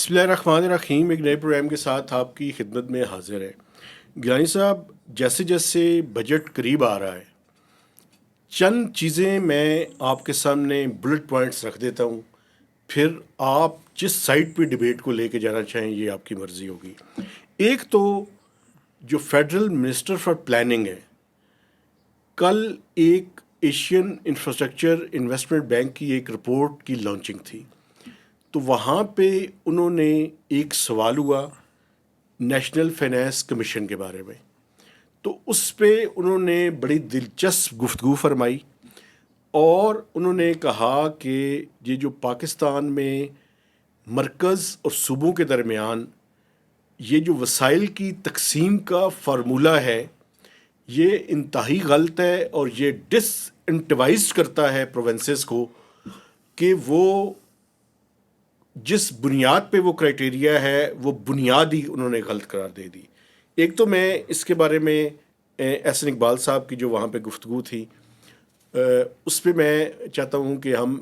بسم اللہ الرحمن الرحیم. ایک نئے پروگرام کے ساتھ آپ کی خدمت میں حاضر ہے. گیلانی صاحب، جیسے جیسے بجٹ قریب آ رہا ہے، چند چیزیں میں آپ کے سامنے بلٹ پوائنٹس رکھ دیتا ہوں، پھر آپ جس سائٹ پہ ڈبیٹ کو لے کے جانا چاہیں یہ آپ کی مرضی ہوگی. ایک تو جو فیڈرل منسٹر فار پلاننگ ہے، کل ایک ایشین انفراسٹرکچر انویسٹمنٹ بینک کی ایک رپورٹ کی لانچنگ تھی، تو وہاں پہ انہوں نے ایک سوال ہوا نیشنل فائنانس کمیشن کے بارے میں. تو اس پہ انہوں نے بڑی دلچسپ گفتگو فرمائی اور انہوں نے کہا کہ یہ جو پاکستان میں مرکز اور صوبوں کے درمیان یہ جو وسائل کی تقسیم کا فارمولہ ہے یہ انتہائی غلط ہے، اور یہ ڈس انٹیوائز کرتا ہے پروونسز کو کہ وہ جس بنیاد پہ وہ کرائٹیریا ہے وہ بنیاد ہی انہوں نے غلط قرار دے دی. ایک تو میں اس کے بارے میں احسن اقبال صاحب کی جو وہاں پہ گفتگو تھی اس پہ میں چاہتا ہوں کہ ہم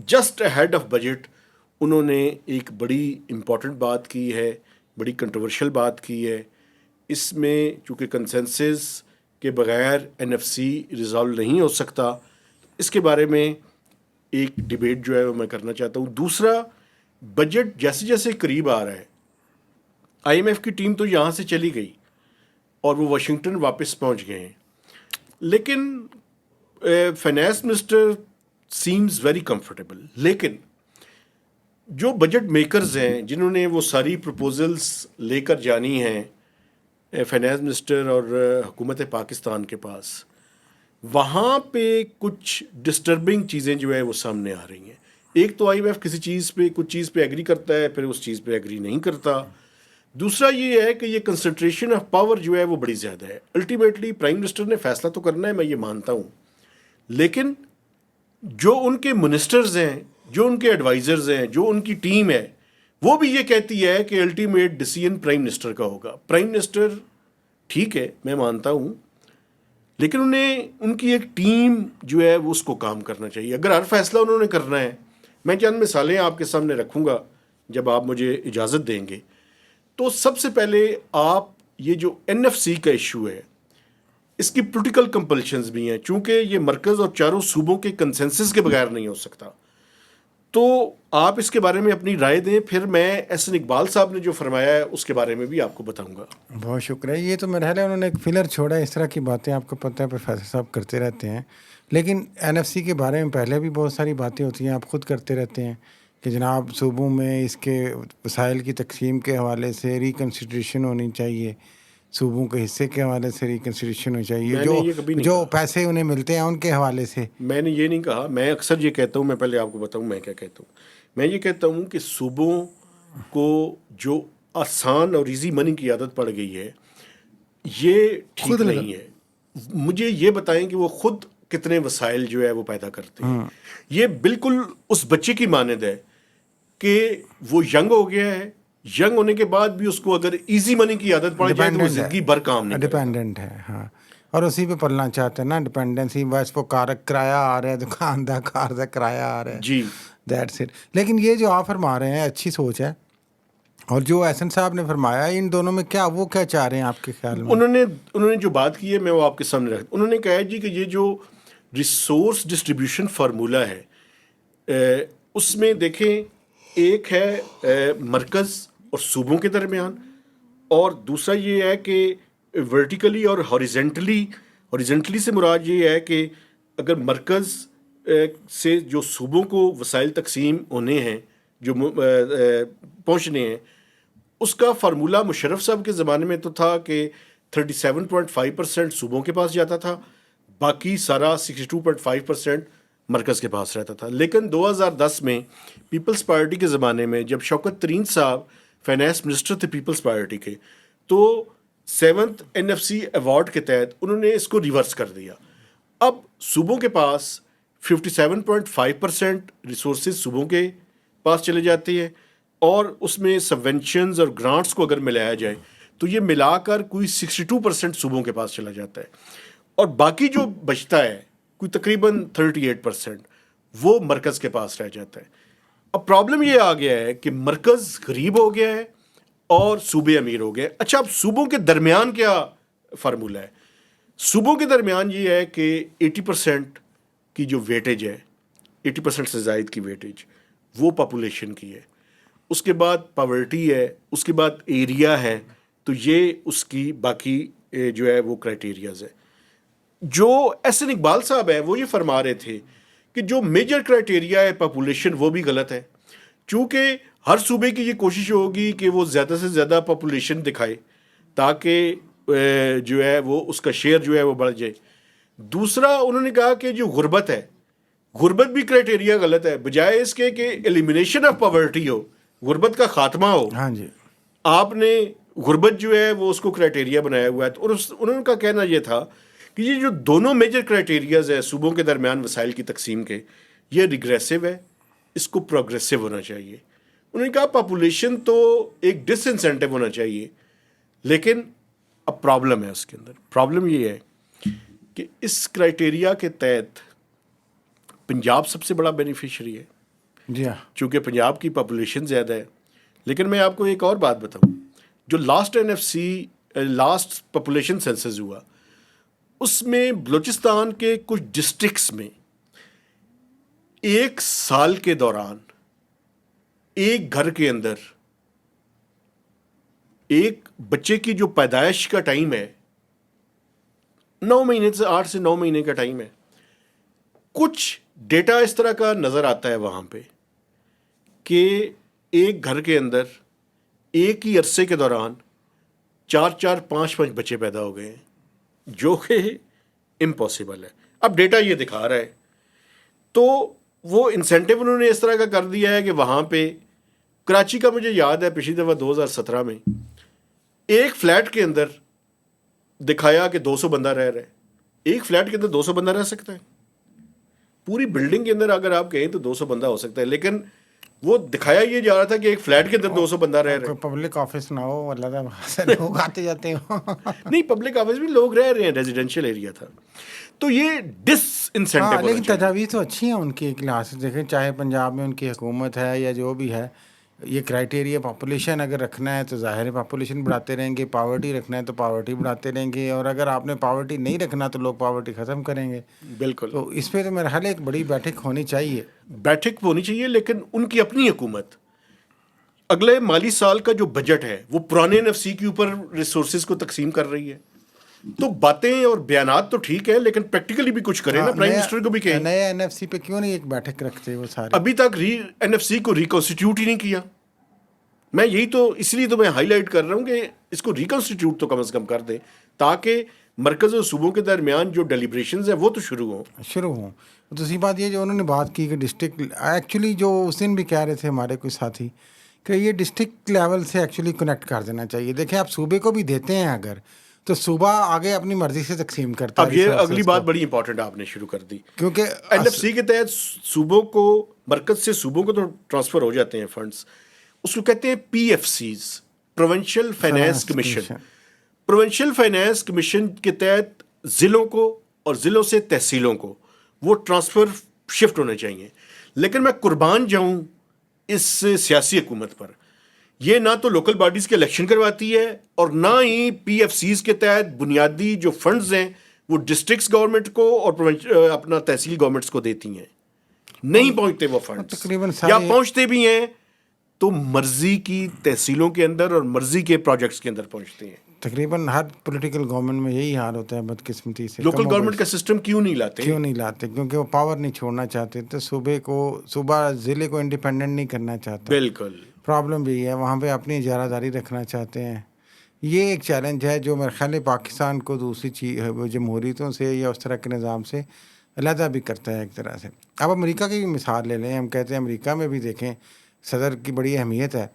جسٹ ہیڈ آف بجٹ انہوں نے ایک بڑی امپورٹنٹ بات کی ہے، بڑی کنٹروورشل بات کی ہے. اس میں چونکہ کنسنسس کے بغیر این ایف سی ریزالو نہیں ہو سکتا، اس کے بارے میں ایک ڈیبیٹ جو ہے وہ میں کرنا چاہتا ہوں. دوسرا، بجٹ جیسے جیسے قریب آ رہا ہے، آئی ایم ایف کی ٹیم تو یہاں سے چلی گئی اور وہ واشنگٹن واپس پہنچ گئے ہیں، لیکن finance minister seems very comfortable. لیکن جو بجٹ میکرز ہیں جنہوں نے وہ ساری پروپوزلز لے کر جانی ہیں فائنانس منسٹر اور حکومت پاکستان کے پاس، وہاں پہ کچھ ڈسٹربنگ چیزیں جو ہے وہ سامنے آ رہی ہیں. ایک تو آئی ایم ایف کسی چیز پہ کچھ چیز پہ ایگری کرتا ہے، پھر اس چیز پہ ایگری نہیں کرتا. دوسرا یہ ہے کہ یہ کنسنٹریشن آف پاور جو ہے وہ بڑی زیادہ ہے. الٹیمیٹلی پرائم منسٹر نے فیصلہ تو کرنا ہے، میں یہ مانتا ہوں، لیکن جو ان کے منسٹرز ہیں، جو ان کے ایڈوائزرز ہیں، جو ان کی ٹیم ہے، وہ بھی یہ کہتی ہے کہ الٹیمیٹ ڈیسیژن پرائم منسٹر کا ہوگا. پرائم منسٹر ٹھیک ہے، میں مانتا ہوں، لیکن انہیں ان کی ایک ٹیم جو ہے وہ اس کو کام کرنا چاہیے. اگر ہر فیصلہ انہوں نے کرنا ہے، میں چند مثالیں آپ کے سامنے رکھوں گا جب آپ مجھے اجازت دیں گے. تو سب سے پہلے آپ یہ جو این ایف سی کا ایشو ہے، اس کی پولیٹیکل کمپلشنز بھی ہیں، چونکہ یہ مرکز اور چاروں صوبوں کے کنسنسس کے بغیر نہیں ہو سکتا. تو آپ اس کے بارے میں اپنی رائے دیں، پھر میں احسن اقبال صاحب نے جو فرمایا ہے اس کے بارے میں بھی آپ کو بتاؤں گا. بہت شکریہ. یہ تو میرا خیال ہے انہوں نے ایک فلر چھوڑا ہے، اس طرح کی باتیں آپ کو پتہ ہے پروفیسر صاحب کرتے رہتے ہیں. لیکن این ایف سی کے بارے میں پہلے بھی بہت ساری باتیں ہوتی ہیں، آپ خود کرتے رہتے ہیں کہ جناب صوبوں میں اس کے وسائل کی تقسیم کے حوالے سے ریکنسیڈریشن ہونی چاہیے، صوبوں کے حصے کے حوالے سے ریکنسیڈریشن ہونی چاہیے، میں نے یہ کبھی نہیں جو کہا، پیسے انہیں ملتے ہیں ان کے حوالے سے. میں نے یہ نہیں کہا. میں اکثر یہ کہتا ہوں، میں پہلے آپ کو بتاؤں میں کیا کہتا ہوں. میں یہ کہتا ہوں کہ صوبوں کو جو آسان اور ایزی منی کی عادت پڑ گئی ہے یہ ٹھیک نہیں ہے. مجھے یہ بتائیں کہ وہ خود کتنے وسائل جو ہے وہ پیدا کرتے ہیں. یہ بالکل اس بچے کی مانند ہے کہ وہ ینگ ہو گیا ہے، ینگ ہونے کے بعد بھی اس کو اگر ایزی منی کی عادت پڑ جائے تو وہ زندگی بھر کام نہیں کرے گا. ڈپینڈنٹ ہے، ہاں، اور اسی پہ پلنا چاہتے ہیں نا، ڈپینڈنسی. بس وہ کرایہ آ رہا ہے، دکاندار کار کا کرایہ آ رہا ہے، جی. That's it. لیکن یہ جو آپ فرما رہے ہیں اچھی سوچ ہے، اور جو احسن صاحب نے فرمایا ان دونوں میں وہ کیا چاہ رہے ہیں آپ کے خیال میں؟ انہوں نے جو بات کی ہے میں وہ آپ کے سامنے رکھ. انہوں نے کہا جی کہ یہ جو ریسورس ڈسٹریبیوشن فارمولہ ہے اس میں دیکھیں، ایک ہے مرکز اور صوبوں کے درمیان، اور دوسرا یہ ہے کہ ورٹیکلی اور ہاریزنٹلی سے مراد یہ ہے کہ اگر مرکز سے جو صوبوں کو وسائل تقسیم ہونے ہیں، جو پہنچنے ہیں، اس کا فارمولہ مشرف صاحب کے زمانے میں تو تھا کہ 37.5% صوبوں کے پاس جاتا تھا، باقی سارا 62.5% مرکز کے پاس رہتا تھا. لیکن 2010 میں پیپلز پارٹی کے زمانے میں جب شوکت ترین صاحب فائنانس منسٹر تھے پیپلز پارٹی کے، تو 7th N F C award کے تحت انہوں نے اس کو ریورس کر دیا. اب صوبوں کے پاس 57.5% ریسورسز صوبوں کے پاس چلے جاتے ہیں، اور اس میں سبونشنز اور گرانٹس کو اگر ملایا جائے تو یہ ملا کر کوئی 62% صوبوں کے پاس چلا جاتا ہے، اور باقی جو بچتا ہے کوئی تقریباً 38% وہ مرکز کے پاس رہ جاتا ہے. اب پرابلم یہ آ گیا ہے کہ مرکز غریب ہو گیا ہے اور صوبے امیر ہو گئے. اچھا اب صوبوں کے درمیان کیا فارمولہ ہے؟ صوبوں کے درمیان یہ ہے کہ 80% کی جو ویٹیج ہے، 80% سے زائد کی ویٹیج وہ پاپولیشن کی ہے. اس کے بعد پاورٹی ہے، اس کے بعد ایریا ہے. تو یہ اس کی باقی جو ہے وہ کرائٹیریاز ہے. جو ایس این اقبال صاحب ہے وہ یہ فرما رہے تھے کہ جو میجر کرائٹیریا ہے پاپولیشن وہ بھی غلط ہے، چونکہ ہر صوبے کی یہ کوشش ہوگی کہ وہ زیادہ سے زیادہ پاپولیشن دکھائے تاکہ جو ہے وہ اس کا شیئر جو ہے وہ بڑھ جائے. دوسرا انہوں نے کہا کہ جو غربت ہے، غربت بھی کرائٹیریا غلط ہے. بجائے اس کے کہ ایلیمینیشن آف پاورٹی ہو، غربت کا خاتمہ ہو، ہاں جی، آپ نے غربت جو ہے وہ اس کو کرائٹیریا بنایا ہوا ہے. اور انہوں کا کہنا یہ تھا کہ یہ جو دونوں میجر کرائٹیریاز ہے صوبوں کے درمیان وسائل کی تقسیم کے، یہ ریگریسو ہے، اس کو پروگریسو ہونا چاہیے. انہوں نے کہا پاپولیشن تو ایک ڈس انسینٹیو ہونا چاہیے، لیکن اب پرابلم ہے اس کے اندر. پرابلم یہ ہے کہ اس کرائٹیریا کے تحت پنجاب سب سے بڑا بینیفیشری ہے جی ہاں، چونکہ پنجاب کی پاپولیشن زیادہ ہے. لیکن میں آپ کو ایک اور بات بتاؤں، جو لاسٹ لاسٹ پاپولیشن سینسس ہوا، اس میں بلوچستان کے کچھ ڈسٹرکٹس میں ایک سال کے دوران ایک گھر کے اندر ایک بچے کی جو پیدائش کا ٹائم ہے 9 مہینے سے 8 سے 9 مہینے کا ٹائم ہے. کچھ ڈیٹا اس طرح کا نظر آتا ہے وہاں پہ کہ ایک گھر کے اندر ایک ہی عرصے کے دوران 4 5 بچے پیدا ہو گئے ہیں، جو کہ امپاسبل ہے. اب ڈیٹا یہ دکھا رہا ہے، تو وہ انسینٹیو انہوں نے اس طرح کا کر دیا ہے کہ وہاں پہ کراچی کا مجھے یاد ہے پچھلی دفعہ 2017 میں ایک فلیٹ کے اندر دکھایا کہ 200 بندہ رہ رہا ہے. ایک فلیٹ کے اندر 200 بندہ رہ سکتا ہے؟ پوری بلڈنگ کے اندر اگر آپ کہیں تو 200 بندہ ہو سکتا ہے، لیکن وہ دکھایا یہ جا رہا تھا کہ ایک فلیٹ کے اندر 200 بندہ رہ رہے ہیں. پبلک آفس نہ ہو، اللہ تعالیٰ سے لوگ آتے جاتے ہوں. نہیں، پبلک آفس بھی لوگ رہ رہے ہیں، ریزیڈینشیل ایریا تھا. تو یہ ڈس انسینٹیو ہاں، ہونا لیکن چاہیے. تجاویز تو اچھی ہیں ان کی ایک لحاظ سے دیکھیں، چاہے پنجاب میں ان کی حکومت ہے یا جو بھی ہے، یہ کرائٹیریا پاپولیشن اگر رکھنا ہے تو ظاہر ہے پاپولیشن بڑھاتے رہیں گے، پاورٹی رکھنا ہے تو پاورٹی بڑھاتے رہیں گے، اور اگر آپ نے پاورٹی نہیں رکھنا تو لوگ پاورٹی ختم کریں گے. بالکل تو اس پہ تو میرا خیال ہے ایک بڑی بیٹھک ہونی چاہیے. بیٹھک ہونی چاہیے، لیکن ان کی اپنی حکومت اگلے مالی سال کا جو بجٹ ہے وہ پرانے NFC کے اوپر ریسورسز کو تقسیم کر رہی ہے. تو باتیں اور بیانات تو ٹھیک ہے، لیکن پریکٹیکلی بھی کچھ کریں نا. پرائم منسٹر کو بھی کہیں نئے NFC پہ کیوں نہیں ایک بیٹھک رکھتے وہ سارے؟ ابھی تک NFC کو ریکنسٹیٹیوٹ ہی نہیں کیا. میں یہی تو اس لیے تو میں ہائی لائٹ کر رہا ہوں کہ اس کو ریکنسٹیٹیوٹ تو کم از کم کر دیں تاکہ مرکز اور صوبوں کے درمیان جو ڈیلیبریشنز ہیں وہ تو شروع ہوں. دوسری بات یہ جو انہوں نے بات کی کہ ڈسٹرکٹ ایکچولی جو اس دن بھی کہہ رہے تھے ہمارے کوئی ساتھی کہ یہ ڈسٹرکٹ لیول سے ایکچولی کنیکٹ کر دینا چاہیے. دیکھیں آپ صوبے کو بھی دیتے ہیں اگر تو صوبہ آگے اپنی مرضی سے تقسیم کرتا ہے. اب یہ اگلی بات بڑی امپورٹنٹ آپ نے شروع کر دی، کیونکہ NFC کے تحت صوبوں کو، مرکز سے صوبوں کو تو ٹرانسفر ہو جاتے ہیں فنڈز. اس کو کہتے ہیں PFCs، provincial finance commission. Provincial finance commission کے تحت ضلعوں کو اور ضلعوں سے تحصیلوں کو وہ ٹرانسفر شفٹ ہونے چاہیے. لیکن میں قربان جاؤں اس سیاسی حکومت پر، یہ نہ تو لوکل باڈیز کے الیکشن کرواتی ہے اور نہ ہی PFCs کے تحت بنیادی جو فنڈز ہیں وہ ڈسٹرکٹس گورنمنٹ کو اور اپنا تحصیل گورنمنٹس کو دیتی ہیں. نہیں پہنچتے وہ فنڈز، تقریباً یا پہنچتے بھی ہیں تو مرضی کی تحصیلوں کے اندر اور مرضی کے پروجیکٹس کے اندر پہنچتے ہیں. تقریباً ہر پولیٹیکل گورنمنٹ میں یہی حال ہوتا ہے بدقسمتی سے. لوکل گورنمنٹ کا سسٹم کیوں نہیں لاتے؟ کیونکہ وہ پاور نہیں چھوڑنا چاہتے، تو صوبہ ضلع کو انڈیپینڈنٹ نہیں کرنا چاہتا. بالکل پرابلم بھی ہے، وہاں پہ اپنی اجارہ داری رکھنا چاہتے ہیں. یہ ایک چیلنج ہے جو میرے خیال ہے پاکستان کو دوسری چیز جمہوریتوں سے یا اس طرح کے نظام سے علیحدہ بھی کرتا ہے ایک طرح سے. اب امریکہ کی بھی مثال لے لیں، ہم کہتے ہیں امریکہ میں بھی دیکھیں صدر کی بڑی اہمیت ہے،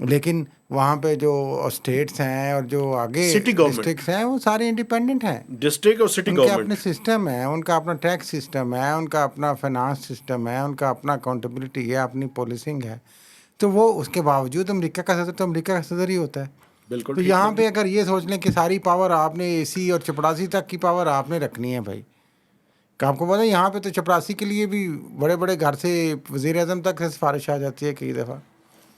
لیکن وہاں پہ جو اسٹیٹس ہیں اور جو آگے ڈسٹرکٹس ہیں وہ سارے انڈیپینڈنٹ ہیں. ڈسٹرکٹ اور سٹی ان کے گورنمنٹ اپنے سسٹم ہے، ان کا اپنا ٹیکس سسٹم ہے، ان کا اپنا فائنانس سسٹم ہے، ان کا اپنا اکاؤنٹیبلٹی ہے، اپنی پالیسنگ ہے. تو وہ اس کے باوجود امریکہ کا صدر تو امریکہ کا صدر ہی ہوتا ہے. بالکل. تو یہاں پہ اگر یہ سوچ لیں کہ ساری پاور آپ نے AC اور چپڑاسی تک کی پاور آپ نے رکھنی ہے بھائی، کہ آپ کو پتا ہے یہاں پہ تو چپراسی کے لیے بھی بڑے بڑے گھر سے وزیر اعظم تک سے سفارش آ جاتی ہے کئی دفعہ.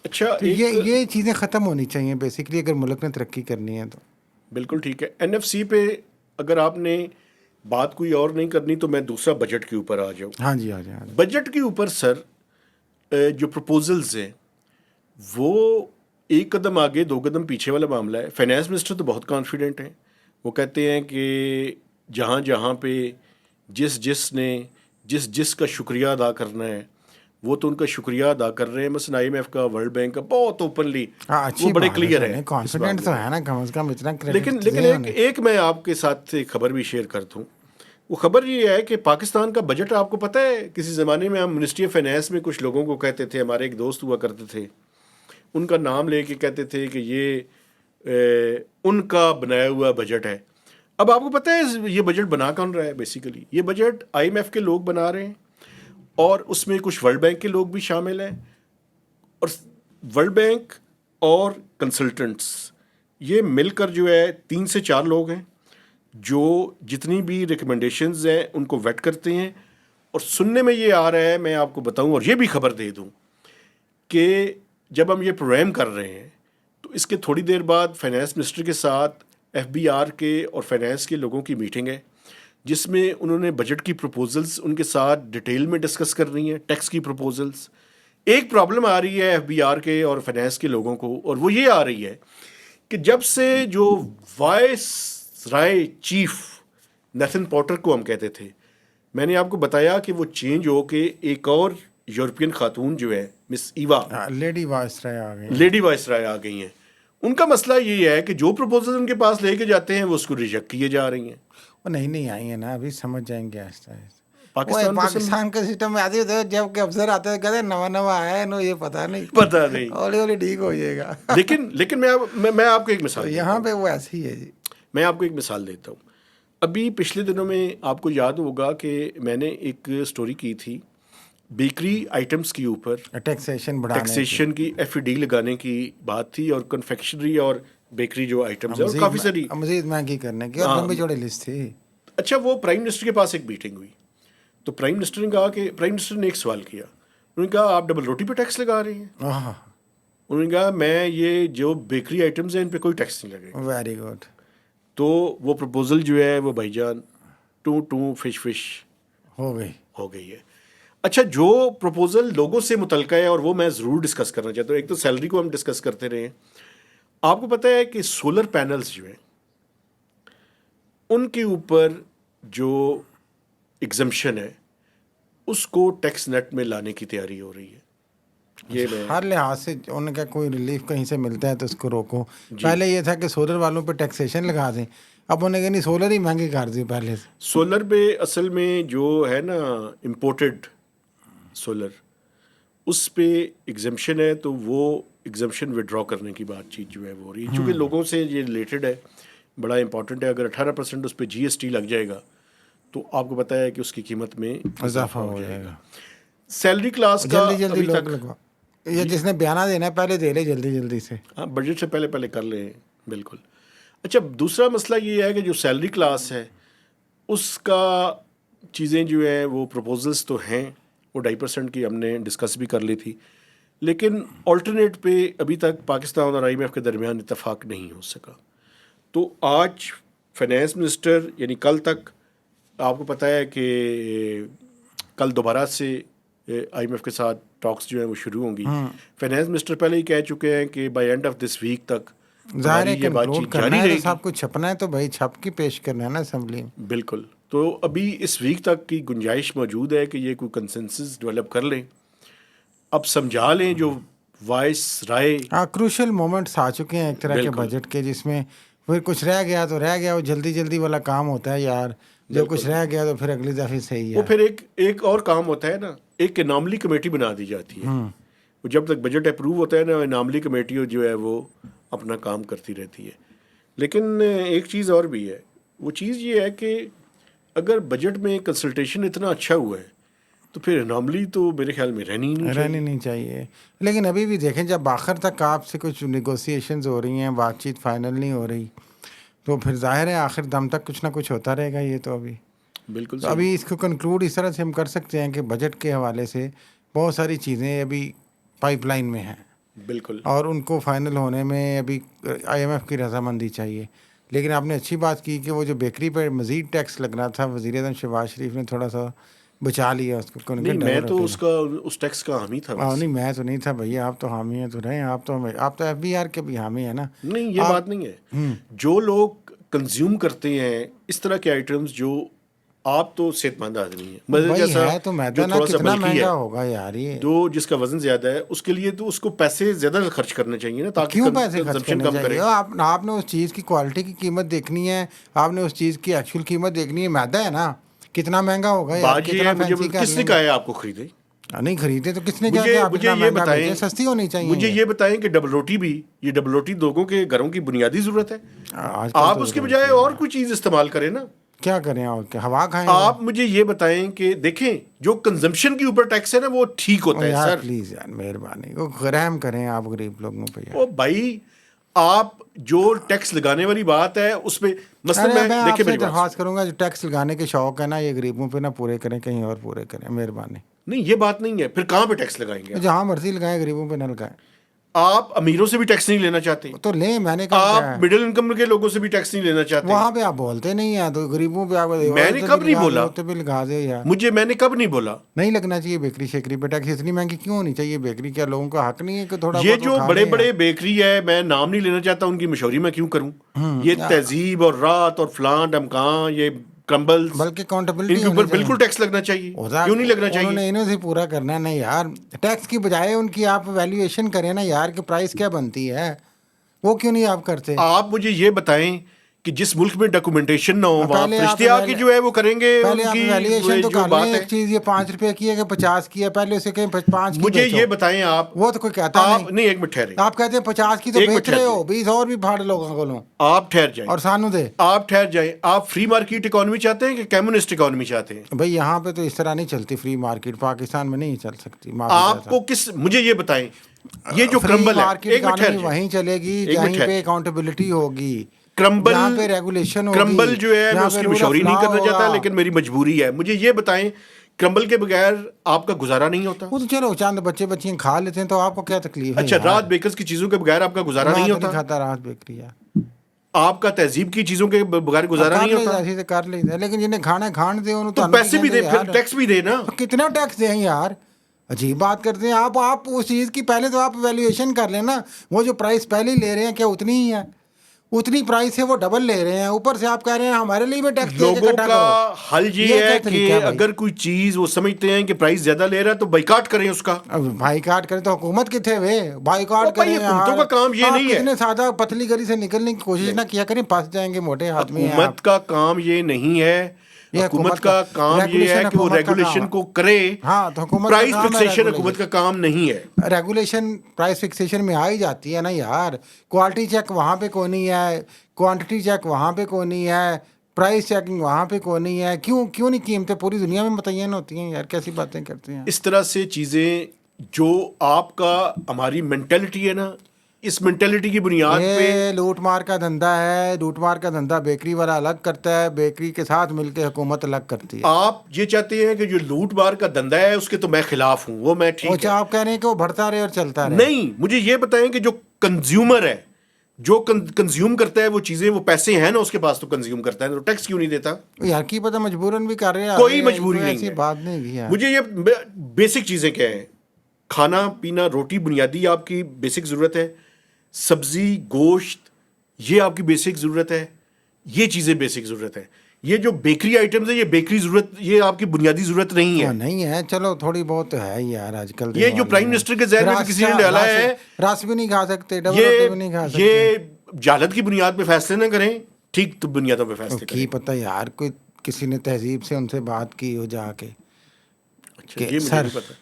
اچھا تو یہ چیزیں ختم ہونی چاہیے بیسیکلی اگر ملک نے ترقی کرنی ہے تو. بالکل ٹھیک ہے. NFC پہ اگر آپ نے بات کوئی اور نہیں کرنی تو میں دوسرا بجٹ کے اوپر آ جاؤں. ہاں جی ہاں جی ہاں جی. بجٹ کے اوپر سر جو پروپوزلز ہیں وہ ایک قدم آگے دو قدم پیچھے والا معاملہ ہے. فائنانس منسٹر تو بہت کانفیڈنٹ ہیں. وہ کہتے ہیں کہ جہاں جہاں پہ جس نے جس کا شکریہ ادا کرنا ہے وہ تو ان کا شکریہ ادا کر رہے ہیں. مثلا IMF کا, ورلڈ بینک کا, بہت اوپنلی وہ بڑے کلیئر ہیں. کانفیڈنٹ تو ہے نا کم از کم اتنا کریڈٹ. لیکن ایک میں آپ کے ساتھ ایک خبر بھی شیئر کرتا ہوں. وہ خبر یہ ہے کہ پاکستان کا بجٹ آپ کو پتہ ہے کسی زمانے میں ہم منسٹری آف فائنانس میں کچھ لوگوں کو کہتے تھے, ہمارے ایک دوست ہوا کرتے تھے, ان کا نام لے کے کہتے تھے کہ یہ ان کا بنایا ہوا بجٹ ہے. اب آپ کو پتہ ہے یہ بجٹ بنا کون رہا ہے؟ بیسیکلی یہ بجٹ IMF کے لوگ بنا رہے ہیں اور اس میں کچھ ورلڈ بینک کے لوگ بھی شامل ہیں, اور ورلڈ بینک اور کنسلٹنٹس یہ مل کر جو ہے 3 سے 4 لوگ ہیں جو جتنی بھی ریکمنڈیشنز ہیں ان کو ویٹ کرتے ہیں. اور سننے میں یہ آ رہا ہے, میں آپ کو بتاؤں اور یہ بھی خبر دے دوں کہ جب ہم یہ پروگرام کر رہے ہیں تو اس کے تھوڑی دیر بعد فائنانس منسٹر کے ساتھ FBR کے اور فائنانس کے لوگوں کی میٹنگ ہے جس میں انہوں نے بجٹ کی پروپوزلز ان کے ساتھ ڈیٹیل میں ڈسکس کر رہی ہیں. ٹیکس کی پروپوزلز. ایک پرابلم آ رہی ہے FBR کے اور فائنانس کے لوگوں کو, اور وہ یہ آ رہی ہے کہ جب سے جو وائس رائے چیف نیتھن پورٹر کو ہم کہتے تھے, میں نے آپ کو بتایا کہ وہ چینج ہو کے ایک اور یورپین خاتون جو ہے مس ایوا, لیڈی وائس رائے آ گئی ہیں. ان کا مسئلہ یہ ہے کہ جو پروپوزل ان کے پاس لے کے جاتے ہیں وہ اس کو ریجیکٹ کیے جا رہی ہیں. وہ نہیں آئی ہیں نا, ابھی سمجھ جائیں گے آہستہ آہستہ. پاکستان کے سسٹم میں آتی ہے جب کہ افسر آتے ہیں کہتے ہیں نواں آیا ہے, یہ پتہ نہیں ہولی ہولی ٹھیک ہو جائے گا. لیکن میں آپ کو ایک مثال یہاں پہ وہ ایسی ہی ہے جی. میں آپ کو ایک مثال دیتا ہوں. ابھی پچھلے دنوں میں آپ کو یاد ہوگا کہ میں نے ایک سٹوری کی تھی بیکری آئٹمس کے اوپر ٹیکسیشن کی FED لگانے کی بات تھی, اور کنفیکشنری اور بیکری جو آئٹمس ہیں اور کافی ساری مزید مہنگی کرنے کی اور لمبی چوڑی لسٹ تھی. اچھا, وہ پرائم منسٹر کے پاس ایک میٹنگ ہوئی تو پرائم منسٹر نے کہا کہ پرائم منسٹر نے ایک سوال کیا. انہوں نے کہا آپ ڈبل روٹی پہ ٹیکس لگا رہے ہیں؟ انہوں نے کہا میں یہ جو بیکری آئٹمس ہیں ان پہ کوئی ٹیکس نہیں لگے. Very good. تو وہ پروپوزل جو ہے وہ بھائی جان ٹو فش ہو گئی ہے. اچھا, جو پروپوزل لوگوں سے متعلقہ ہے اور وہ میں ضرور ڈسکس کرنا چاہتا ہوں. ایک تو سیلری کو ہم ڈسکس کرتے رہے ہیں. آپ کو پتہ ہے کہ سولر پینلز جو ہیں ان کے اوپر جو ایگزمپشن ہے اس کو ٹیکس نیٹ میں لانے کی تیاری ہو رہی ہے. یہ ہر لحاظ سے ان کا کوئی ریلیف کہیں سے ملتا ہے تو اس کو روکو. پہلے یہ تھا کہ سولر والوں پہ ٹیکسیشن لگا دیں, اب انہیں کہیں سولر ہی مہنگی کر دی پہلے سے. سولر پہ اصل میں جو ہے نا امپورٹڈ سولر اس پہ ایگزمپشن ہے, تو وہ ایگزمپشن ودرا کرنے کی بات چیت جو ہے وہ ہو رہی ہے. چونکہ لوگوں سے یہ ریلیٹڈ ہے, بڑا امپورٹنٹ ہے. اگر 18% اس پہ GST لگ جائے گا تو آپ کو پتہ ہے کہ اس کی قیمت میں اضافہ ہو جائے گا. سیلری کلاس کا جلدی لگوا, یہ جس نے بیانہ دینا ہے پہلے دے لے جلدی سے. ہاں, بجٹ سے پہلے کر لیں. بالکل. اچھا, دوسرا مسئلہ یہ ہے کہ جو سیلری کلاس ہے اس کا چیزیں جو ہیں وہ پروپوزلس تو ہیں, وہ 2.5% کی ہم نے ڈسکس بھی کر لی تھی, لیکن آلٹرنیٹ پہ ابھی تک پاکستان اور IMF کے درمیان اتفاق نہیں ہو سکا. تو آج فائنانس منسٹر یعنی کل تک آپ کو پتہ ہے کہ کل دوبارہ سے IMF کے ساتھ ٹاکس جو ہیں وہ شروع ہوں گی. فائنانس منسٹر پہلے ہی کہہ چکے ہیں کہ by end of this week تک ظاہر ہے کنکلوڈ کرنا ہے, سب کچھ چھپنا ہے تو بھائی چھپ کے پیش کرنا ہے نا اسمبلی میں. بالکل. تو ابھی اس ویک تک کی گنجائش موجود ہے کہ یہ کوئی کنسنسس ڈیولپ کر لیں, اب سمجھا لیں جو وائس رائے. کروشل مومنٹس آ چکے ہیں ایک طرح کے بجٹ کے, جس میں پھر کچھ رہ گیا تو رہ گیا, وہ جلدی والا کام ہوتا ہے یار. جو کچھ رہ گیا تو پھر اگلی دفعہ صحیح ہے. وہ پھر ایک اور کام ہوتا ہے نا, ایک اناملی کمیٹی بنا دی جاتی ہے. وہ جب تک بجٹ اپروو ہوتا ہے نا, اناملی کمیٹی جو ہے وہ اپنا کام کرتی رہتی ہے. لیکن ایک چیز اور بھی ہے, وہ چیز یہ ہے کہ اگر بجٹ میں کنسلٹیشن اتنا اچھا ہوا ہے تو پھر اناملی تو میرے خیال میں رہنی نہیں چاہیے. لیکن ابھی بھی دیکھیں, جب آخر تک آپ سے کچھ نیگوسیشنز ہو رہی ہیں, بات چیت فائنل نہیں ہو رہی, تو پھر ظاہر ہے آخر دم تک کچھ نہ کچھ ہوتا رہے گا. یہ تو ابھی بالکل تو ابھی اس کو کنکلوڈ اس طرح سے ہم کر سکتے ہیں کہ بجٹ کے حوالے سے بہت ساری چیزیں ابھی پائپ لائن میں ہیں بالکل. اور ان کو فائنل ہونے میں ابھی IMF کی رضامندی چاہیے. لیکن آپ نے اچھی بات کی کہ وہ جو بیکری پہ مزید ٹیکس لگنا تھا وزیر اعظم شہباز شریف نے تھوڑا سا بچا لیا اس کو. نہیں میں تو اس ٹیکس کا حامی تھا. نہیں میں تو نہیں تھا بھیا, آپ تو حامی ہیں تو رہے, آپ تو FBR کے بھی حامی ہیں نا. نہیں یہ بات نہیں ہے. جو لوگ کنزیوم کرتے ہیں اس طرح کے آئٹمز, جو آپ تو صحت مند آدمی ہیں, مطلب بھائی جیسا ہے تو میدا جو نا تھوڑا سا کتنا بلکی مہنگا ہے, ہوگا یار یہ, جو جس کا وزن زیادہ ہے, اس کے لیے تو اس کو پیسے زیادہ خرچ کرنے چاہیے نا, تاکہ کیوں پیسے خرچ کنزمپشن کرنے کم کرے. چاہیے؟ آپ نے اس چیز کی کوالٹی کی قیمت دیکھنی ہے, آپ نے اس چیز کی ایکچوئل قیمت دیکھنی ہے. میدا ہے نا کتنا مہنگا ہوگا یار, بات یہ کتنا ہے, مجھے فینسی کر کس نے لیں گے. کہا ہے آپ کو خریدے؟ نہیں خریدے تو کس نے کہا کہ آپ مجھے اتنا یہ مہنگا بتائیں, بیچیں, سستی ہونی چاہیے. مجھے یہ بتائیں کہ ڈبل روٹی بھی, یہ ڈبل روٹی لوگوں کے گھروں کی بنیادی ضرورت ہے. آج کل آپ تو اس کے بجائے اور کوئی چیز استعمال کریں نا. کیا کریں اور کیا, ہوا کھائیں. آپ مجھے یہ بتائیں کہ دیکھیں جو کنزمپشن کے اوپر ٹیکس ہے نا وہ ٹھیک ہوتا ہے یار سر. پلیز یار مہربانی وہ رحم کریں آپ غریب لوگوں پہ یار. او بھائی, آپ جو ٹیکس لگانے والی بات ہے اس پہ مثلا میں آپ دیکھیں سے میری بات, درخواست کروں گا جو ٹیکس لگانے کے شوق ہے نا یہ غریبوں پہ نہ پورے کریں, کہیں اور پورے کریں مہربانی. نہیں یہ بات نہیں ہے. پھر کہاں پہ ٹیکس لگائیں گے؟ جہاں مرضی لگائیں, غریبوں پہ نہ لگائیں. آپ امیروں سے بھی ٹیکس نہیں لینا چاہتے, تو لیں, میں نے کہا آپ مڈل انکم کے لوگوں سے بھی ٹیکس نہیں لینا چاہتے. وہاں پہ آپ بولتے نہیں ہیں تو غریبوں پہ آپ میں نے کب نہیں بولا, بھی لگا دے یار. میں نے کب نہیں بولا. نہیں لگنا چاہیے بیکری شیکری پہ ٹیکس. اتنی مہنگی کیوں ہونی چاہیے بیکری؟ کیا لوگوں کا حق نہیں ہے کہ تھوڑا یہ بہت جو بڑے بڑے بیکری ہے, میں نام نہیں لینا چاہتا, ان کی مشہوری میں کیوں کروں. یہ تہذیب اور رات اور فلاں ڈمکاں, یہ کرمبلز, بلکہ ان اکاؤنٹیبلٹی کے اوپر بالکل ٹیکس لگنا چاہیے. کیوں نہیں لگنا چاہیے؟ انہوں نے انہوں سے پورا کرنا ہے نا یار. ٹیکس کی بجائے ان کی آپ ویلیویشن کریں نا یار, کہ پرائس کیا بنتی ہے, وہ کیوں نہیں آپ کرتے؟ آپ مجھے یہ بتائیں کہ جس ملک میں ڈاکومنٹیشن نہ ہو وہاں فرشتے آ کے جو ہے وہ کریں گے پہلے ان آپ کی ویلیویشن تو جو کر بات لیں. ہے. ایک چیز یہ 5 روپے کی ہے کہ 50 کی ہے, پہلے اسے کہیں 5 کی مجھے بیچو. یہ بتائیں آپ, وہ تو کوئی کہتا نہیں ایک منٹ ٹھہریں, آپ کہتے ہیں 50 کی تو بیچ رہے ہو, 20 اور بھی پھاڑ لوگوں کو لو, آپ ٹھہر جائیں, اور سانو دے. آپ ٹھہر جائیں. آپ فری مارکیٹ اکانومی چاہتے ہیں کہ کمیونسٹ اکانومی چاہتے ہیں؟ بھائی یہاں پہ تو اس طرح نہیں چلتی فری مارکیٹ, پاکستان میں نہیں چل سکتی. آپ کو کس, مجھے یہ بتائیں, یہ جو فری کرمبل ہے, مارکیٹ ایک منٹ ٹھہر اکانومی جائیں, وہیں چلے گی جہیں پہ اکاؤنٹیبلٹی ہوگی, جہاں پہ ریگولیشن ہوگی. کرمبل جو ہے میں اس کی مشہوری نہیں کرنا چاہتا, لیکن میری مجبوری ہے. مجھے یہ بتائیں, کرمبل کے بغیر آپ کا گزارا نہیں ہوتا. وہ تو چلو چاند بچے بچیاں کھا لیتے ہیں تو آپ کو کیا تکلیف ہے؟ اچھا, رات بیکرز کی چیزوں کے بغیر آپ کا گزارا نہیں ہوتا؟ کھاتا رات بیکری یار. آپ کا تہذیب کی چیزوں کے بغیر گزارا نہیں ہوتا؟ ایسے سے کر لیتے ہیں, لیکن جنہیں کھانا کھان دے انہوں تو پیسے بھی دے, پھر ٹیکس بھی دے نا. کتنا ٹیکس دیں یار, عجیب بات کرتے ہیں آپ اس چیز کی. پہلے تو آپ ویلیویشن کر لیں نا, وہ جو پرائس پہلے لے رہے ہیں کیا اتنی ہی ہے؟ اتنی پرائس ہے, وہ ڈبل لے رہے ہیں, اوپر سے آپ کہہ رہے ہیں ہمارے لیے بھی ٹیکس دے کے لوگوں اکٹھا کا کرو. حل یہ ہے کہ اگر کوئی چیز وہ سمجھتے ہیں کہ پرائس زیادہ لے رہا ہے تو بائیکاٹ کریں اس کا. بائیکاٹ کریں تو حکومت کتنے ہوئے, بائیکاٹ کریں. حکومتوں کا کام یہ نہیں ہے. کتنے سادہ پتلی گلی سے نکلنے کی کوشش نہ کیا کریں, پھنس جائیں گے موٹے آدمی. حکومت کا کام یہ نہیں ہے. حکومت کا کام یہ ہے کہ وہ ریگولیشن کو کرے. ہاں تو حکومت پرائس فکسیشن حکومت کا کام نہیں ہے. ریگولیشن پرائس فکسیشن میں آ ہی جاتی ہے نا یار. کوالٹی چیک وہاں پہ کوئی نہیں ہے, کوانٹٹی چیک وہاں پہ کوئی نہیں ہے, پرائس چیکنگ وہاں پہ کوئی نہیں ہے. کیوں نہیں قیمتیں پوری دنیا میں متعین ہوتی ہیں یار؟ کیسی باتیں کرتے ہیں اس طرح سے چیزیں. جو آپ کا ہماری مینٹلٹی ہے نا, اس مینٹلٹی کی بنیاد پہ لوٹ مار کا دھندا ہے. لوٹ مار کا دھندا بیکری والا الگ کرتا ہے, بیکری کے ساتھ مل کے حکومت الگ کرتی ہے. آپ یہ چاہتے ہیں کہ جو لوٹ مار کا دھندا ہے اس کے تو میں خلاف ہوں, وہ میں ٹھیک ہے. آپ کہہ رہے ہیں کہ وہ بڑھتا رہے اور چلتا رہے. نہیں, مجھے یہ بتائیں کہ جو کنزیومر ہے, جو کنزیوم کرتا ہے وہ چیزیں, وہ پیسے ہیں نا اس کے پاس, تو کنزیوم کرتا ہے تو ٹیکس کیوں نہیں دیتا؟ یار کی پتہ مجبوراً بھی کر رہے ہیں. کوئی مجبوری نہیں ہے, ایسی بات نہیں ہے. مجھے یہ بیسک چیزیں کیا ہیں. کھانا پینا, روٹی بنیادی آپ کی بیسک ضرورت ہے. سبزی, گوشت, یہ آپ کی بیسک ضرورت ہے. یہ چیزیں بیسک ضرورت ہے. یہ جو بیکری آئٹمز ہیں, یہ بیکری ضرورت, یہ آپ کی بنیادی ضرورت نہیں ہے. نہیں ہے, چلو تھوڑی بہت ہے یار آج کل. یہ جو پرائم منسٹر کے ذہن میں بھی کسی نے ڈالا ہے, رس بھی نہیں کھا سکتے, ڈبل روٹی بھی نہیں کھا سکتے. یہ جہالت کی بنیاد پہ فیصلے نہ کریں, ٹھیک تو بنیادوں پہ فیصلے کریں. کی پتہ یار, کوئی کسی نے تہذیب سے ان سے بات کی ہو جا کے. اچھا, یہ مجھے نہیں پتا.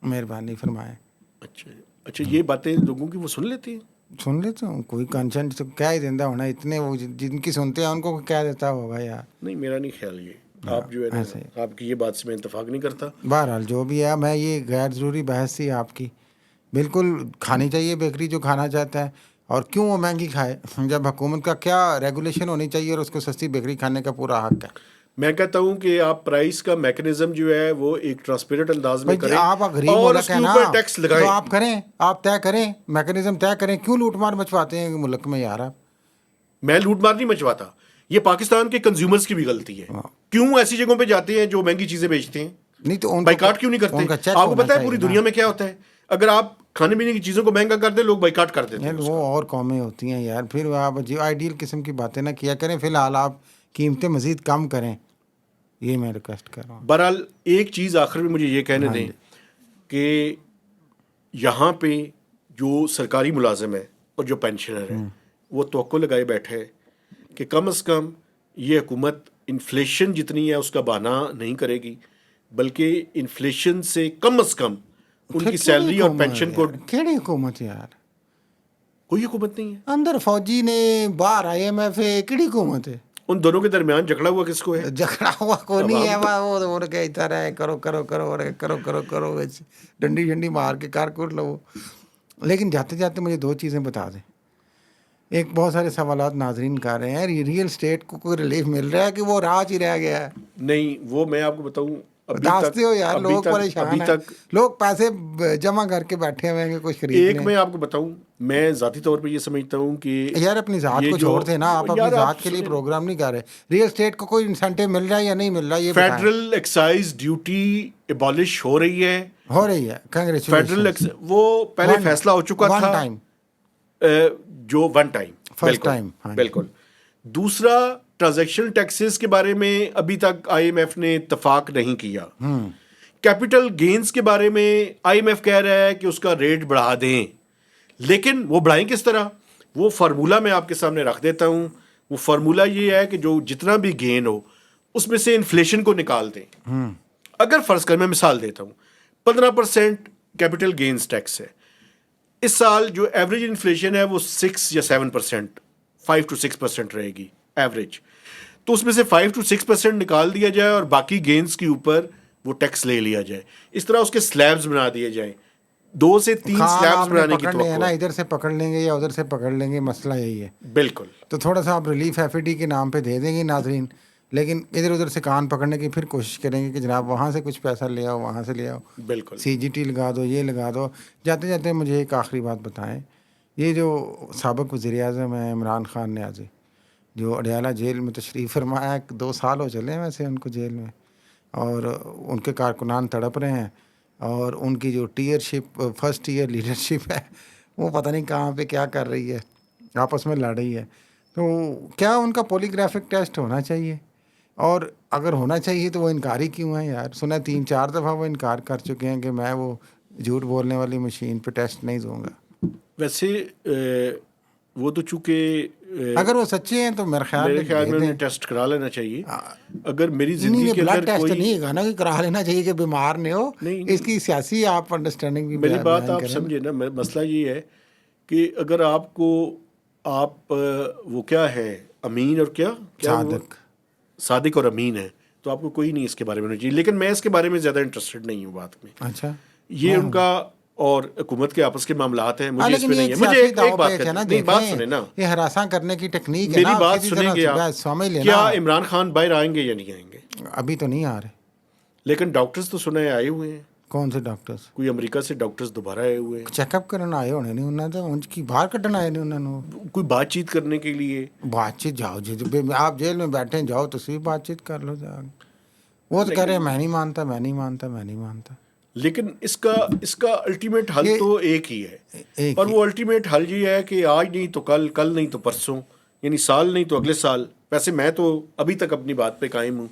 مہربانی فرمائیں. اچھا, یہ باتیں لوگوں کی وہ سن لیتی ہیں. سن لیتے ہوں, کوئی کنسنٹ تو کیا ہی دیندہ ہونا. اتنے وہ جن کی سنتے ہیں ان کو کیا دیتا ہوگا یار. نہیں, میرا نہیں خیال. یہ آپ جو ہے نا, آپ کی یہ بات سے میں اتفاق نہیں کرتا. بہرحال جو بھی ہے, میں یہ غیر ضروری بحث تھی آپ کی. بالکل کھانی چاہیے بیکری جو کھانا چاہتا ہے, اور کیوں وہ مہنگی کھائے جب حکومت کا کیا ریگولیشن ہونی چاہیے اور اس کو سستی بیکری کھانے کا پورا حق ہے. میں کہتا ہوں کہ آپ پرائز کا میکنزم جو ہے وہ ایک ٹرانسپیرنٹ انداز میں کریں آپ غریب اور ملک اس کے ہے نا، اوپر ٹیکس لگائیں. تو آپ کریں، آپ طے کریں، میکنزم طے کریں. کیوں لوٹ مار مچواتے ہیں ملک میں یار آپ؟ میں لوٹ مار نہیں مچواتا، یہ پاکستان کے کنزیومرز کی بھی غلطی ہے. کیوں ایسی جگہوں پہ جاتے ہیں جو مہنگی چیزیں بیچتے ہیں؟ نہیں تو ان بائیکاٹ کیوں نہیں ان کا کرتے؟ چیک آپ کو ہونا پتا ہے چاہیے پوری نا. دنیا میں کیا ہوتا ہے؟ اگر آپ کھانے پینے کی چیزوں کو مہنگا کر دیں، لوگ بائیکاٹ کر دیتے ہیں اس وہ کا. اور قومیں ہوتی ہیں یار، پھر آپ جو آئیڈیل قسم کی باتیں نہ کیا کریں. فی الحال آپ قیمتیں مزید کم کریں، یہ میں ریکویسٹ کر رہا ہوں. بہرحال ایک چیز آخر میں مجھے یہ کہنے ہاں دیں جی. کہ یہاں پہ جو سرکاری ملازم ہے اور جو پینشنر ہے وہ توقع لگائے بیٹھے کہ کم از کم یہ حکومت انفلیشن جتنی ہے اس کا بہانہ نہیں کرے گی، بلکہ انفلیشن سے کم از کم ان پھر کی کیڑی سیلری اور حکومت پینشن کو. یار؟ کیڑی حکومت یار؟ کوئی حکومت نہیں ہے. اندر فوجی نے، باہر IMF ہے، کیڑی حکومت ہے؟ ان دونوں کے درمیان جھگڑا ہوا کس کو ہے؟ جھگڑا ہوا کو نہیں ہے، وہ کہتا رہے کرو کرو کرو کرو کرو کرو، ڈنڈی ڈنڈی مار کے کار کر لو. لیکن جاتے جاتے مجھے دو چیزیں بتا دیں. ایک، بہت سارے سوالات ناظرین کر رہے ہیں ریئل اسٹیٹ کو کوئی ریلیف مل رہا ہے کہ وہ راج ہی رہ گیا ہے؟ نہیں، وہ میں آپ کو بتاؤں بتاتے ہو یار، لوگ ابھی پریشان ہیں، تک لوگ پیسے جمع کر کے بیٹھے ہوئے ہیں کہ کچھ خرید ایک لیں. میں آپ کو بتاؤں، میں ذاتی طور پہ یہ سمجھتا ہوں کہ یار اپنی ذات یہ کو جو چھوڑ دیں نا، آپ اپنی یار ذات کے لیے سنیں، پروگرام نہیں کر رہے. ریئل اسٹیٹ کو کوئی انسینٹیو مل رہا ہے یا نہیں مل رہا، یہ بتائیں. فیڈرل ایکسائز ڈیوٹی ایبالش ہو رہی ہے. ہو رہی ہے، فیڈرل کنگریچولیشن. وہ پہلے فیصلہ ہو چکا ون تھا، ٹائم، جو ون ٹائم، فرسٹ بالکل ٹائم. بالکل. دوسرا، ٹرانزیکشن ٹیکسز کے بارے میں ابھی تک IMF نے اتفاق نہیں کیا. کیپٹل گینز کے بارے میں IMF کہہ رہا ہے کہ اس کا ریٹ بڑھا دیں، لیکن وہ بڑھائیں کس طرح؟ وہ فارمولہ میں آپ کے سامنے رکھ دیتا ہوں. وہ فارمولہ یہ ہے کہ جو جتنا بھی گین ہو اس میں سے انفلیشن کو نکال دیں. اگر فرض کر، میں مثال دیتا ہوں، 15% کیپٹل گینز ٹیکس ہے اس سال، جو ایوریج انفلیشن ہے وہ 6 یا 7%، 5 to 6% رہے گی ایوریج. تو اس میں سے 5 to 6% نکال دیا جائے اور باقی گینز کے اوپر وہ ٹیکس لے لیا جائے. اس طرح اس کے سلیبز بنا دیے جائیں، 2 سے 3 خان سلیبز آپ نے بنانے کی پکڑنے ہیں توقع نا، ہے. ادھر سے پکڑ لیں گے یا ادھر سے پکڑ لیں گے، مسئلہ یہی ہے. بالکل. تو تھوڑا سا آپ ریلیف FAD کے نام پہ دے دیں گے ناظرین، لیکن ادھر ادھر سے کان پکڑنے کی پھر کوشش کریں گے کہ جناب وہاں سے کچھ پیسہ لے آؤ، وہاں سے لے آؤ، بالکل. CGT لگا دو، یہ لگا دو. جاتے جاتے مجھے ایک آخری بات بتائیں. یہ جو سابق وزیر اعظم ہیں عمران خان نیازی، جو اڈیالہ جیل میں تشریف فرمایا، 2 سال ہو چلے ہیں ویسے ان کو جیل میں، اور ان کے کارکنان تڑپ رہے ہیں، اور ان کی جو فرسٹ ایئر لیڈرشپ ہے وہ پتہ نہیں کہاں پہ کیا کر رہی ہے، آپس میں لڑ رہی ہے. تو کیا ان کا پولیگرافک ٹیسٹ ہونا چاہیے؟ اور اگر ہونا چاہیے تو وہ انکاری کیوں ہیں یار؟ سنا 3-4 دفعہ وہ انکار کر چکے ہیں کہ میں وہ جھوٹ بولنے والی مشین پہ ٹیسٹ نہیں دوں گا. ویسے وہ تو چونکہ اگر وہ سچے ہیں تو میرے خیال میں انہیں ٹیسٹ کرا لینا چاہیے. اگر میری نہیں زندگی کے بلڈ اندر ٹیسٹ کوئی نہیں ہے نا کہ کرا لینا چاہیے کہ بیمار نہیں ہو. نہیں، اس کی سیاسی آپ انڈرسٹینڈنگ بھی میری بات بیان آپ کریں. سمجھے نا. مسئلہ یہ ہے کہ اگر آپ کو وہ کیا ہے، امین اور کیا وہ صادق اور امین ہے، تو آپ کو کوئی نہیں اس کے بارے میں ہونا چاہیے. لیکن میں اس کے بارے میں زیادہ انٹرسٹڈ نہیں ہوں بات میں. اچھا، یہ ان کا اور حکومت کے آپس کے معاملات ہیں، مجھے اس لیکن پہ یہ نہیں ایک ہے. مجھے سیاسی ایک داؤ بات پیچ ہے نا. نہیں، بات سنیں نا، یہ ہراساں کرنے کی ٹیکنیک ہے میری نا. بات سنیں گے آپ. سمجھ لینا. کیا عمران خان باہر آئیں گے یا نہیں آئیں گے؟ ابھی تو نہیں آ رہے. لیکن ڈاکٹرز تو سنا ہے آئے ہوئے ہیں. کون سے ڈاکٹرز؟ کوئی امریکہ سے ڈاکٹرز دوبارہ آئے ہوئے ہیں. چیک اپ کرنا آئے ہونے نہیں انہوں نے، ان کی باہر کٹن آئے نہیں انہوں نے. کوئی بات چیت کرنے کے لیے. بات چیت جاؤ جی، آپ جیل میں بیٹھے جاؤ تو صرف بات چیت کر لو جا. وہ تو کہہ رہے ہیں میں نہیں مانتا، میں نہیں مانتا، میں نہیں مانتا. لیکن اس کا الٹیمیٹ حل تو ایک ہی ہے، اور وہ الٹیمیٹ حل یہ ہے کہ آج نہیں تو کل، کل نہیں تو پرسوں، یعنی سال نہیں تو اگلے سال. ویسے میں تو ابھی تک اپنی بات پہ قائم ہوں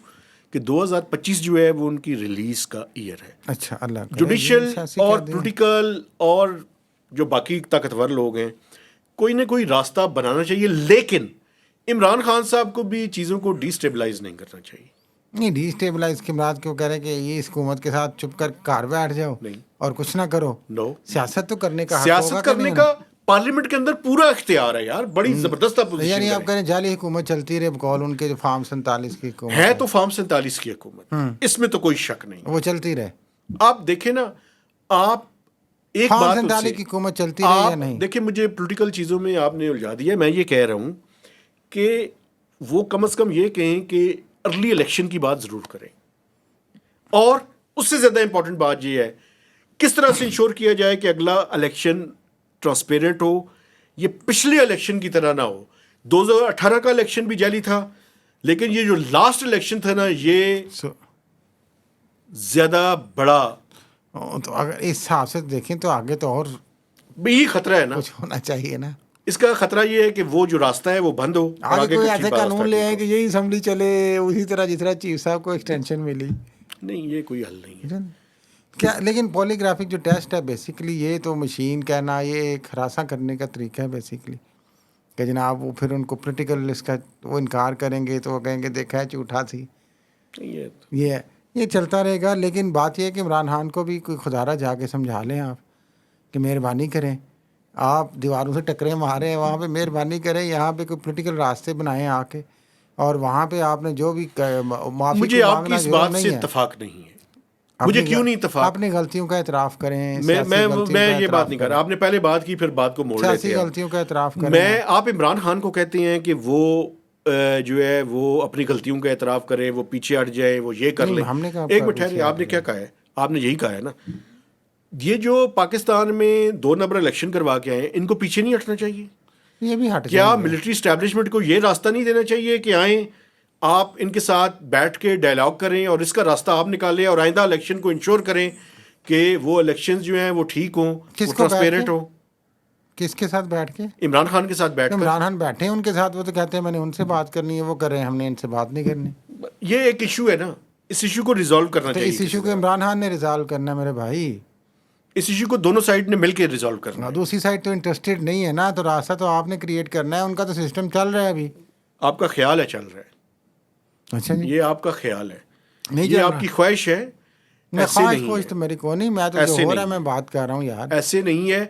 کہ 2025 جو ہے وہ ان کی ریلیز کا ایئر ہے. اچھا، اللہ کرے. جوڈیشل اور پولیٹیکل اور جو باقی طاقتور لوگ ہیں، کوئی نہ کوئی راستہ بنانا چاہیے. لیکن عمران خان صاحب کو بھی چیزوں کو ڈی اسٹیبلائز نہیں کرنا چاہیے. نہیں، ڈی اسٹیبلائز کی بات کیوں کہہ رہے کہ یہ اس حکومت کے ساتھ چپ کر گھر بیٹھ جاؤ اور کچھ نہ کرو؟ نو، سیاست تو کرنے کا حق ہوگا. سیاست کرنے کا پارلیمنٹ کے اندر پورا اختیار ہے یار. بڑی زبردست پوزیشن. یعنی آپ کہہ رہے ہیں جعلی حکومت چلتی رہے بقول ان کے جو فارم 47 کی حکومت ہے. تو فارم 47 کی حکومت، اس میں تو کوئی شک نہیں، وہ چلتی رہے. آپ دیکھیں نا، آپ ایک فارم بات 47 کی حکومت چلتی رہے یا نہیں؟ دیکھیں، مجھے پولیٹیکل چیزوں میں آپ نے الجھا دیا. میں یہ کہہ رہا ہوں کہ وہ کم از کم یہ کہیں کہ ارلی الیکشن کی بات ضرور کریں. اور اس سے زیادہ امپورٹنٹ بات یہ ہے کس طرح سے انشور کیا جائے کہ اگلا الیکشن ٹرانسپیرنٹ ہو, یہ پچھلے الیکشن کی طرح نہ ہو. 2018 کا الیکشن بھی جعلی تھا, لیکن یہ جو لاسٹ الیکشن تھا نا, یہ زیادہ بڑا. تو اگر اس حساب سے دیکھیں تو آگے تو اور یہی خطرہ ہے نا, کچھ ہونا چاہیے نا. اس کا خطرہ یہ ہے کہ وہ جو راستہ ہے وہ بند ہو, اور آگے کوئی کا ایسے ٹھیک راستہ قانون لے آئے ٹھیک کہ یہی اسمبلی چلے اسی طرح جس طرح چیف صاحب کو ایکسٹینشن ملی. نہیں, یہ کوئی حل نہیں ہے. کیا لیکن پولیگرافک جو ٹیسٹ ہے بیسیکلی یہ تو مشین کہنا یہ ایک ہراساں کرنے کا طریقہ ہے بیسیکلی, کہ جناب وہ پھر ان کو پولیٹیکل اس کا وہ انکار کریں گے تو وہ کہیں گے دیکھا ہے جھوٹا تھی. یہ چلتا رہے گا. لیکن بات یہ ہے کہ عمران خان کو بھی کوئی خدارہ جا کے سمجھا لیں آپ کہ مہربانی کریں, آپ دیواروں سے ٹکریں مارے ہیں وہاں پہ, مہربانی کریں یہاں پہ کوئی پولیٹیکل راستے بنائیں آ کے, اور وہاں پہ آپ نے جو بھی معافی مجھے آپ کی اس بات سے اتفاق نہیں ہے. مجھے کیوں نہیں اتفاق؟ اپنی غلطیوں کا اعتراف کریں. میں یہ بات نہیں کر رہا, آپ نے پہلے بات کی پھر بات کو موڑ لیتے ہیں. غلطیوں کا اعتراف کریں. میں آپ عمران خان کو کہتے ہیں کہ وہ جو ہے وہ اپنی غلطیوں کا اعتراف کریں, وہ پیچھے ہٹ جائیں, وہ یہ کر لیں. ایک منٹ ٹھہریں, آپ نے کیا کہا ہے؟ آپ نے یہی کہا ہے نا, یہ جو پاکستان میں 2 نمبر الیکشن کروا کے آئے ان کو پیچھے نہیں ہٹنا چاہیے؟ یہ بھی ہٹ کیا ملٹری اسٹیبلشمنٹ کو یہ راستہ نہیں دینا چاہیے کہ آئیں آپ ان کے ساتھ بیٹھ کے ڈائلاگ کریں اور اس کا راستہ آپ نکالیں, اور آئندہ الیکشن کو انشور کریں کہ وہ الیکشنز جو ہیں وہ ٹھیک ہوں, وہ ٹرانسپیرنٹ ہوں. کس کے ساتھ بیٹھ کے؟ عمران خان کے ساتھ بیٹھ کر. عمران خان بیٹھے ہیں ان کے ساتھ, وہ تو کہتے ہیں میں نے ان سے بات کرنی ہے, وہ کر رہے ہیں, ہم نے ان سے بات نہیں کرنی. یہ ایک ایشو ہے نا, اس ایشو کو ریزالو کرنا چاہیے. اس ایشو کو عمران خان نے ریزالو کرنا ہے میرے بھائی. اس ایشو کو دونوں سائڈ نے مل کے ریزالو کرنا ہے. دوسری سائڈ تو انٹرسٹیڈ نہیں ہے نا, تو راستہ تو آپ نے کریٹ کرنا ہے, ان کا تو سسٹم چل رہا ہے ابھی. آپ کا خیال ہے چل رہا ہے. اچھا جی, یہ آپ کا خیال ہے, نہیں یہ آپ کی خواہش ہے. میں خواہش تو میری کو نہیں, میں تو جو ہو رہا ہے میں بات کر رہا ہوں یار. ایسے نہیں ہے.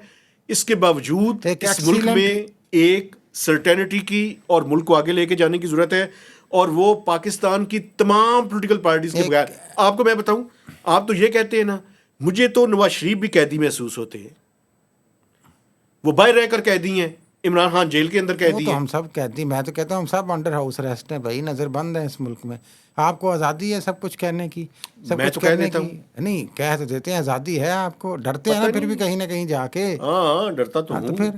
اس کے باوجود اس ملک میں ایک سرٹینٹی کی اور ملک کو آگے لے کے جانے کی ضرورت ہے, اور وہ پاکستان کی تمام پولیٹیکل پارٹیز کے بغیر. آپ کو میں بتاؤں, آپ تو یہ کہتے ہیں نا, مجھے تو نواز شریف بھی قیدی محسوس ہوتے ہیں, وہ باہر رہ کر قیدی ہیں, عمران خان جیل کے اندر قیدی ہیں. تو ہم سب قیدی, میں تو کہتا ہوں ہم سب انڈر ہاؤس ریسٹ ہیں بھائی, نظر بند ہے اس ملک میں. آپ کو آزادی ہے سب کچھ کہنے کی, سب کچھ کرنے کی. نہیں کہہ تو دیتے ہیں آزادی ہے, آپ کو ڈرتے ہیں نا پھر بھی کہیں نہ کہیں جا کے. ہاں ڈرتا تو ہوں. تو پھر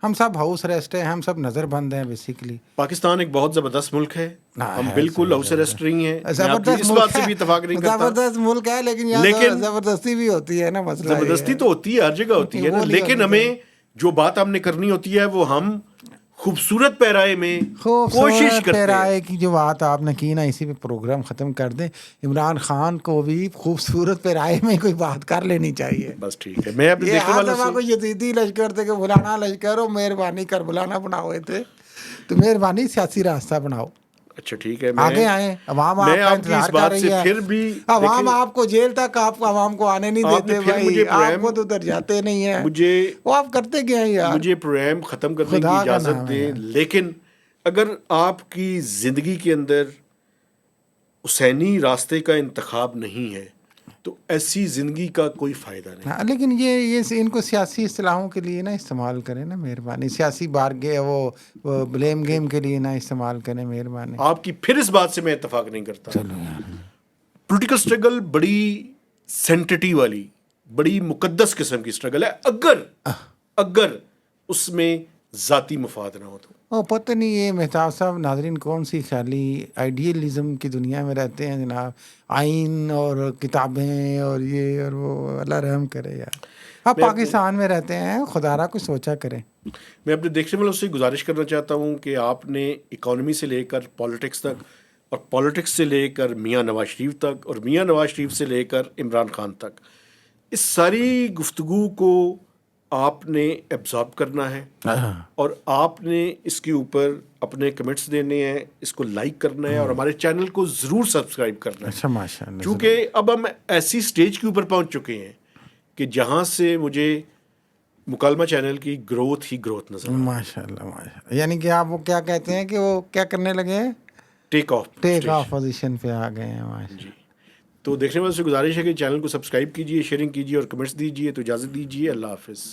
ہم سب ہاؤس ریسٹ ہیں, ہم سب نظر بند ہیں بیسیکلی. پاکستان ایک بہت زبردست ملک ہے, ہم بالکل ہاؤس ریسٹ نہیں ہیں. زبردست بات سے بھی اتفاق نہیں کرتا. زبردست ملک ہے, لیکن زبردستی بھی ہوتی ہے نا, مسئلہ زبردستی تو ہوتی ہے, ہر جگہ ہوتی ہے نا, لیکن ہمیں جو بات ہم نے کرنی ہوتی ہے وہ ہم خوبصورت پیرائے میں کوشش کرتے ہیں. پیرائے کی جو بات آپ نے کی نا, اسی پہ پروگرام ختم کر دیں. عمران خان کو بھی خوبصورت پیرائے میں کوئی بات کر لینی چاہیے. بس ٹھیک ہے. میں اپنے دیکھنے والوں سے کو یزیدی لشکر تھے کہ فلانا لشکر ہو, مہربانی کر بلانا بناؤ تھے, تو مہربانی سیاسی راستہ بناؤ. اچھا ٹھیک ہے, آگے آئیں. عوام آپ کا انتظار کر رہی ہے. پھر بھی عوام آپ کو جیل تک آپ عوام کو آنے نہیں دیتے بھائی, آپ کو تو ادھر جاتے نہیں ہیں. وہ آپ کرتے کیا ہیں یار؟ مجھے پروگرام ختم کرنے کی اجازت دیں, لیکن اگر آپ کی زندگی کے اندر حسینی راستے کا انتخاب نہیں ہے تو ایسی زندگی کا کوئی فائدہ نہیں. لیکن یہ ان کو سیاسی اصطلاحوں کے لیے نہ استعمال کریں نا, مہربانی. سیاسی بارگے وہ بلیم گیم کے لیے نہ استعمال کریں, مہربانی. آپ کی پھر اس بات سے میں اتفاق نہیں کرتا. چلو یار, پولیٹیکل سٹرگل بڑی سینٹیٹیو والی, بڑی مقدس قسم کی سٹرگل ہے, اگر اس میں ذاتی مفاد نہ ہو تو. پتہ نہیں یہ مہتاب صاحب ناظرین کون سی خیالی آئیڈیلزم کی دنیا میں رہتے ہیں جناب. آئین اور کتابیں اور یہ اور وہ, اللہ رحم کرے یار. آپ پاکستان میں رہتے ہیں, خدا را کچھ سوچا کریں. میں اپنے دیکھنے والوں سے گزارش کرنا چاہتا ہوں کہ آپ نے اکانومی سے لے کر پالیٹکس تک, اور پالیٹکس سے لے کر میاں نواز شریف تک, اور میاں نواز شریف سے لے کر عمران خان تک, اس ساری گفتگو کو آپ نے ایبزارب کرنا ہے, اور آپ نے اس کے اوپر اپنے کمنٹس دینے ہیں, اس کو لائک کرنا ہے, اور ہمارے چینل کو ضرور سبسکرائب کرنا ہے. اچھا ماشاءاللہ, چونکہ اب ہم ایسی سٹیج کے اوپر پہنچ چکے ہیں کہ جہاں سے مجھے مکالمہ چینل کی گروتھ ہی گروتھ نظر. ماشاءاللہ. یعنی کہ آپ وہ کیا کہتے ہیں کہ وہ کیا کرنے لگے ہیں, ٹیک آف پوزیشن پہ آ گئے ہیں. جی, تو دیکھنے والوں سے گزارش ہے کہ چینل کو سبسکرائب کیجیے, شیئرنگ کیجیے اور کمنٹس دیجیے. تو اجازت دیجیے, اللہ حافظ.